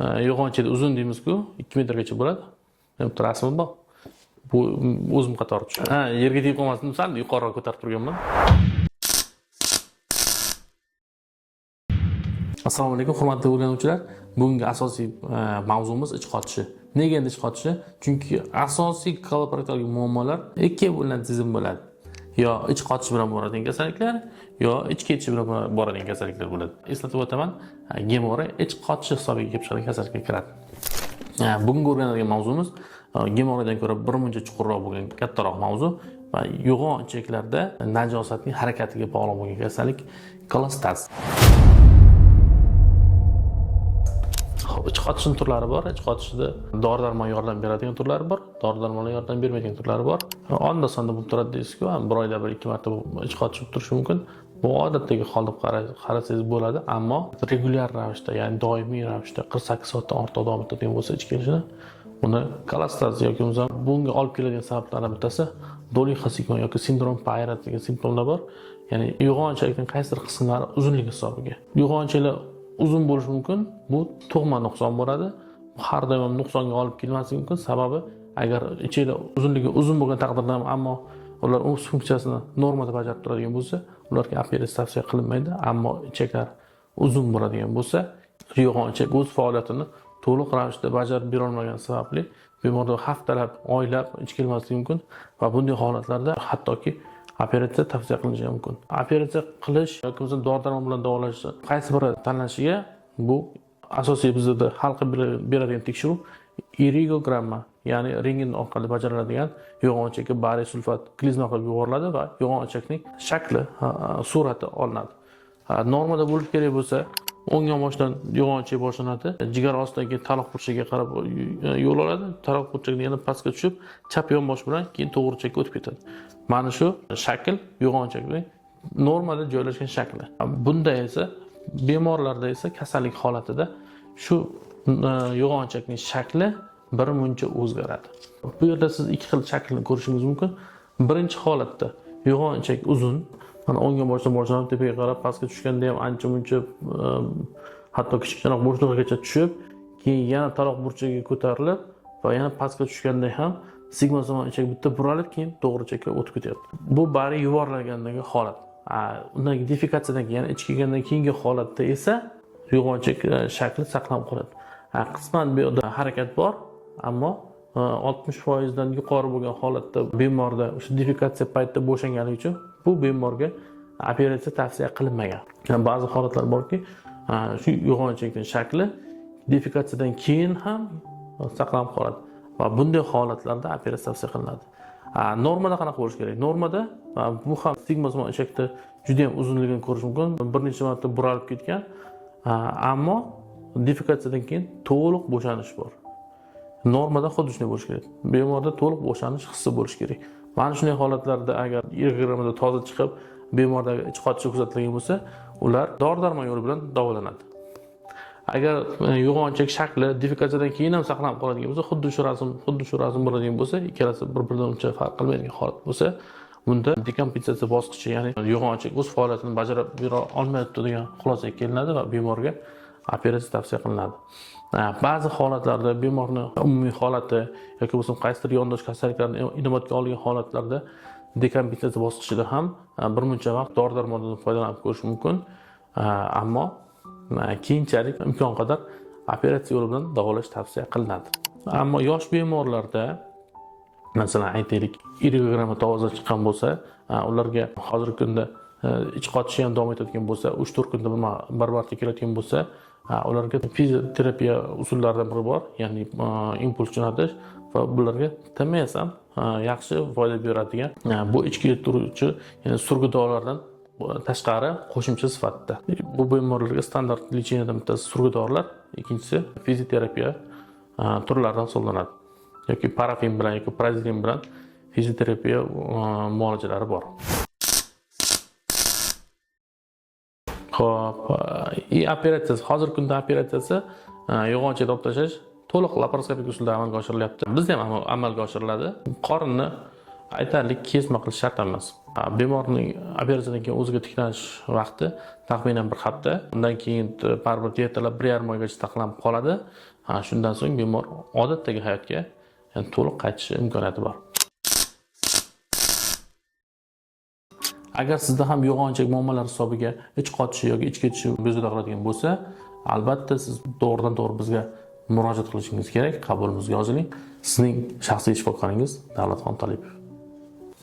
Yo'g'onchalik uzun deymiz-ku, 2 metrgacha bo'ladi. Bitta rasmi bor. Bu o'zim qatori tushadi. Yerga tegib qolmasin, sal yuqoriroq ko'tarib turganman. Assalomu alaykum, hurmatli o'rganuvchilar. Bugungi asosiy mavzumiz ich qotishi. Nega endi ich qotishi? Chunki asosiy koloproktologik muammolar ikki bo'lgan tizim bo'ladi. Yo ich qotish bilan bo'ladigan kasalliklar, yo ich ketishi bilan bo'ladigan kasalliklar bo'ladi. Eslatib o'taman, gemorroy ich qotishi hisobiga kelib chiqadigan kasallikka kiradi. Bugungi o'rganadigan mavzumiz gemorroydan ko'ra birmuncha chuqurroq bo'lgan kattaroq mavzu va yo'g'on ichaklarda najosatning harakatiga bog'liq bo'lgan kasallik kolestaz. Ich qotishning turlari bor. Ich qotishda dori-darmon yordam beradigan turlari bor, dori-darmonlar yordam bermaydigan turlari bor. Onda sonda bo'lib turadi deysiz-ku, bir oyda bir ikki marta ich qotish bo'lib turishi mumkin. Bu odatdagi hol deb qarasangiz bo'ladi, ammo regular ravishda, ya'ni doimiy ravishda 48 soatdan ortiq davom etadigan bo'lsa ich kelishini, uni kolestaz yoki bunga olib keladigan sabablardan bittasi Dolixa sindromi yoki sindrom Payre degan simptomlar bor. Ya'ni yo'g'on ichakning qaysidir qismlari uzunligi hisobiga. Yo'g'on ichaklar uzun bo'lishi mumkin. Bu tug'ma nuqson bo'ladi. Har doim nuqsonga olib kelmasligi mumkin. Sababi agar ichaklar uzunligi uzun bo'lgan taqdirda ham, ammo ular o'z funksiyasini normada bajarib turadigan bo'lsa, ularga operatsiya tavsiya qilinmaydi. Ammo ichaklar uzun bo'ladigan bo'lsa, yo'g'on ichak o'z faoliyatini to'liq ravishda bajarib bera olmagan sababli bemorda haftalab, oylab ich kelmasligi mumkin va bunday holatlarda hattoki operatsiya tavsiya qilinishi mumkin. Operatsiya qilish yoki dori-darmon bilan davolash qaysi biri tanlanishiga bu asosiy bizda hal qilib beradigan tekshiruv irigogramma, ya'ni rentgen orqali bajariladigan yo'g'on ichakka bariy sulfat klizma qilib yuboriladi va yo'g'on ichakning shakli, surati olinadi. Normada bo'lishi kerak bo'lsa, o'ng yonboshdan yo'g'on ichak boshlanadi, jigar ostidagi taloq burchagiga qarab yo'l oladi, taloq burchagidan yana pastga tushib, chap yonbosh bilan keyin to'g'ri ichakka o'tib ketadi. Mana shu shakl yo'g'on ichakning normada joylashgan shakli. Bunda esa bemorlarda esa kasallik holatida shu yo'g'on ichakning shakli bir muncha o'zgaradi. Bu yerda siz ikki xil shaklni ko'rishingiz mumkin. Birinchi holatda yo'g'on ichak uzun, mana o'ng yonboshdan boshlanib tepaga qarab pastga tushganda ham ancha muncha hatto kichikroq bo'shliqgacha tushib, keyin yana taloq burchagiga ko'tarilib va yana pastga tushganda ham sigmoson ichak bitta buralib, keyin to'g'ri ichakka o'tib ketyapti. Bu bari yuborilgandagi holat. Undan defekatsiyadan keyin, yana ichki kelgandan keyingi holatda esa yo'g'on ichak shakli saqlanib qoladi. Qisman bu yerda harakat bor, ammo 60% dan yuqori bo'lgan holatda bemorda o'sha defekatsiya paytida bo'shanganligi uchun bu bemorga operatsiya tavsiya qilinmagan. Ba'zi holatlar borki, shu yo'g'on ichakning shakli defekatsiyadan keyin ham saqlanib qoladi va bunday holatlarda operatsiya tavsiya qilinadi. Normada qanaqa bo'lishi kerak? Normada bu ham sigmoson ichakda juda ham uzunligini ko'rish mumkin. Bir necha marta buralib ketgan, ammo defekatsiyadan keyin to'liq bo'shanish bor. Normada xuddi shunday bo'lishi kerak. Bemorda to'liq bo'shanish hissi bo'lishi kerak. Mana shunday holatlarda agar irogramda toza chiqib, bemordagi ich qotishi kuzatilgan bo'lsa, ular dori-darmon yo'li bilan davolanadi. Agar yo'g'on ichak shakli defekatsiyadan keyin ham saqlanib qoladigan bo'lsa, xuddi shu rasm bo'ladigan bo'lsa, ikkalasi bir-biridan uncha farq qilmaydigan holat bo'lsa, bunda dekompensatsiya bosqichi, ya'ni yo'g'on ichak o'z faoliyatini bajarib bera olmayapti degan xulosaga kelinadi va bemorga operatsiya tavsiya qilinadi. Ba'zi holatlarda bemorning umumiy holati yoki bo'lsa qaysidir yondosh kasalliklarni inobatga olgan holatlarda dekompensatsiya bosqichida ham bir muncha vaqt dori-darmondan foydalanib ko'rish mumkin. Ammo keyinchalik imkon qadar operatsiya yo'li bilan davolash tavsiya qilinadi. Ammo yosh bemorlarda, masalan, aytaylik, irogramma toza chiqqan bo'lsa, ularga hozirgi kunda ich qotishi ham davom etadigan bo'lsa, 3-4 kunda bir marta keladigan bo'lsa, ularga fizioterapiya usullaridan biri bor, ya'ni impuls jo'natish va bularga TMS ham yaxshi foyda beradigan bu ichki turuvchi, ya'ni surgi dorilardan tashqari qo'shimcha sifatida. Bu bemorlarga standart lecheniyadan bittasi surgi dorilar, ikkinchisi fizioterapiya turlaridan hisoblanadi. Yoki parafin bilan yoki prazilin bilan fizioterapiya muolajalari bor. Xo'p, operatsiyasi, hozirgi kunda operatsiyasi yo'g'on ichakni olib tashlash to'liq laparoskopik usulda amalga oshirilyapti. Bizda ham amalga oshiriladi. Qorinni aytarlik kesma qilish shart emas. Bemorning operatsiyadan keyin o'ziga tiklanish vaqti taxminan 1 hafta. Undan keyin baribir dietalab 1,5 oygacha saqlanib qoladi. Shundan so'ng bemor odatdagi hayotga to'liq qaytish imkoniyati bor. Agar sizda ham yo'g'onchak muammolar hisobiga ich qotishi yoki ich ketishi bezovta qiladigan bo'lsa, albatta siz to'g'ridan-to'g'ri bizga murojaat qilishingiz kerak. Qabulimizga yoziling. Sizning shaxsiy shifokoringiz Davlatxon Tolipov.